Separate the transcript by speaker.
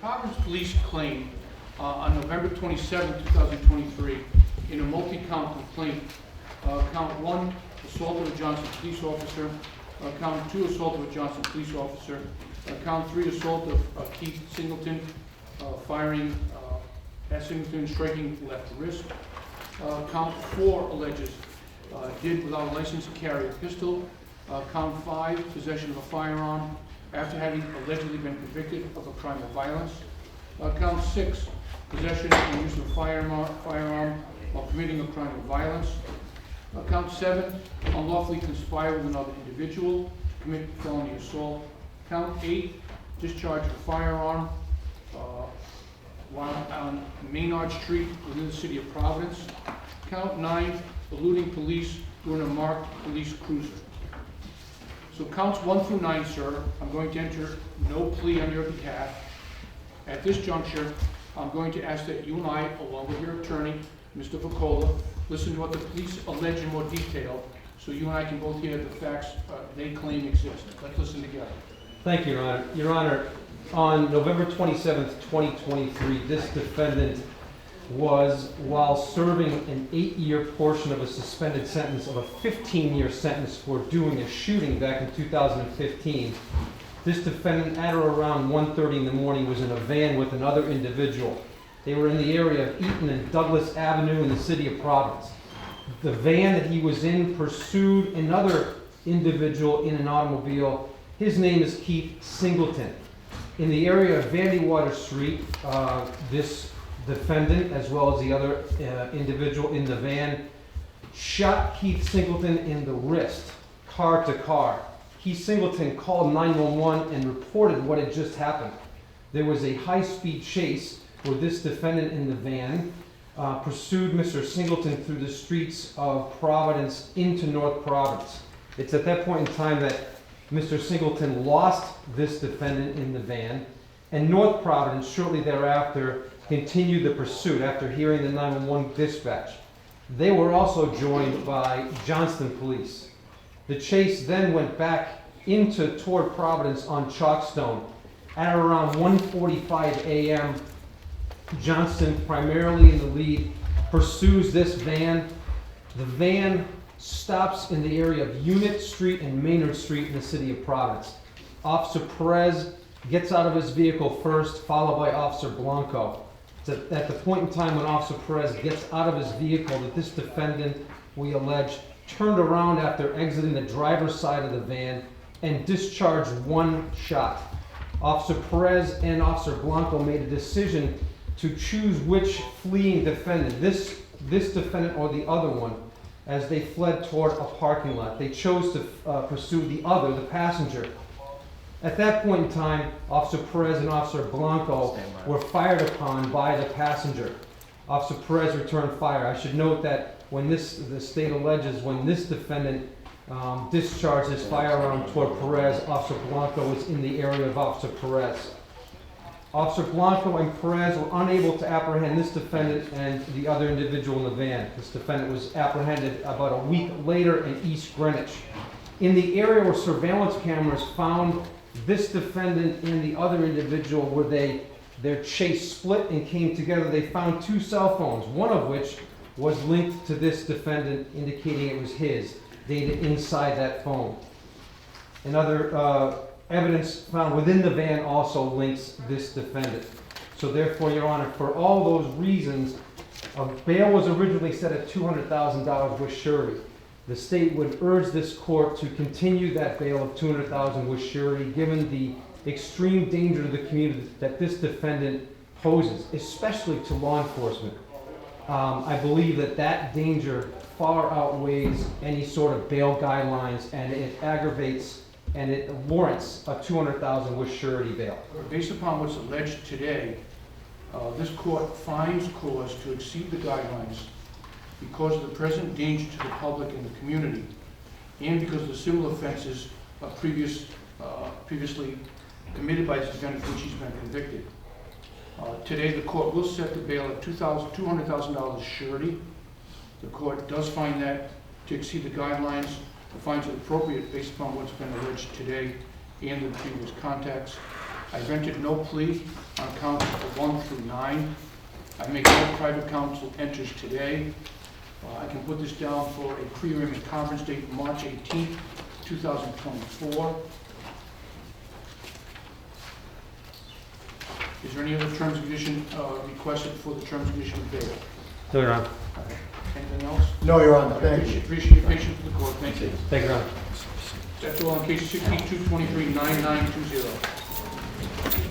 Speaker 1: Providence Police claimed on November 27, 2023, in a multi-count complaint, count 1, assault of a Johnston Police officer, count 2, assault of a Johnston Police officer, count 3, assault of Keith Singleton, firing at Singleton, striking left wrist. Count 4 alleges did without a license to carry a pistol. Count 5, possession of a firearm after having allegedly been convicted of a crime of violence. Count 6, possession and use of a firearm while committing a crime of violence. Count 7, unlawfully conspire with another individual to commit felony assault. Count 8, discharge of a firearm while on Maynard Street within the city of Providence. Count 9, eluding police during a marked police cruiser. So counts 1 through 9, sir, I'm going to enter no plea on your behalf. At this juncture, I'm going to ask that you and I, along with your attorney, Mr. Vacola, listen to what the police allege in more detail, so you and I can both hear the facts they claim exist. Let's listen together.
Speaker 2: Thank you, Your Honor. Your Honor, on November 27th, 2023, this defendant was, while serving an 8-year portion of a suspended sentence of a 15-year sentence for doing a shooting back in 2015, this defendant, at or around 1:30 in the morning, was in a van with another individual. They were in the area of Eaton and Douglas Avenue in the city of Providence. The van that he was in pursued another individual in an automobile. His name is Keith Singleton. In the area of Vandewater Street, this defendant, as well as the other individual in the van, shot Keith Singleton in the wrist, car to car. Keith Singleton called 911 and reported what had just happened. There was a high-speed chase where this defendant in the van pursued Mr. Singleton through the streets of Providence into North Providence. It's at that point in time that Mr. Singleton lost this defendant in the van, and North Providence shortly thereafter continued the pursuit after hearing the 911 dispatch. They were also joined by Johnston Police. The chase then went back toward Providence on Chalkstone. At around 1:45 a.m., Johnston, primarily in the lead, pursues this van. The van stops in the area of Unit Street and Maynard Street in the city of Providence. Officer Perez gets out of his vehicle first, followed by Officer Blanco. It's at the point in time when Officer Perez gets out of his vehicle that this defendant, we allege, turned around after exiting the driver's side of the van and discharged one shot. Officer Perez and Officer Blanco made a decision to choose which fleeing defendant, this defendant or the other one, as they fled toward a parking lot. They chose to pursue the other, the passenger. At that point in time, Officer Perez and Officer Blanco were fired upon by the passenger. Officer Perez returned fire. I should note that when the state alleges when this defendant discharged his firearm toward Perez, Officer Blanco was in the area of Officer Perez. Officer Blanco and Perez were unable to apprehend this defendant and the other individual in the van. This defendant was apprehended about a week later in East Greenwich. In the area where surveillance cameras found this defendant and the other individual, where their chase split and came together, they found 2 cell phones, one of which was linked to this defendant, indicating it was his, data inside that phone. Another evidence found within the van also links this defendant. So therefore, Your Honor, for all those reasons, a bail was originally set at $200,000 with surety. The state would urge this court to continue that bail of $200,000 with surety, given the extreme danger to the community that this defendant poses, especially to law enforcement. I believe that danger far outweighs any sort of bail guidelines, and it aggravates and it warrants a $200,000 with surety bail.
Speaker 1: Based upon what's alleged today, this court finds cause to exceed the guidelines because of the present danger to the public and the community, and because of the similar offenses previously committed by this defendant for which he's been convicted. Today, the court will set the bail at $200,000 surety. The court does find that to exceed the guidelines. It finds it appropriate based upon what's been alleged today and the previous contacts. I rented no plea on counts 1 through 9. I make no private counsel enters today. I can put this down for a pre-arraignment conference date March 18th, 2024. Is there any other terms and conditions requested for the terms and conditions of bail?
Speaker 2: No, Your Honor.
Speaker 1: Anything else?
Speaker 3: No, Your Honor,
Speaker 1: I
Speaker 3: thank you.
Speaker 1: appreciate your patience with the court. Thank you.
Speaker 2: Thank you, Your Honor.
Speaker 1: That's all on case 6223-9920.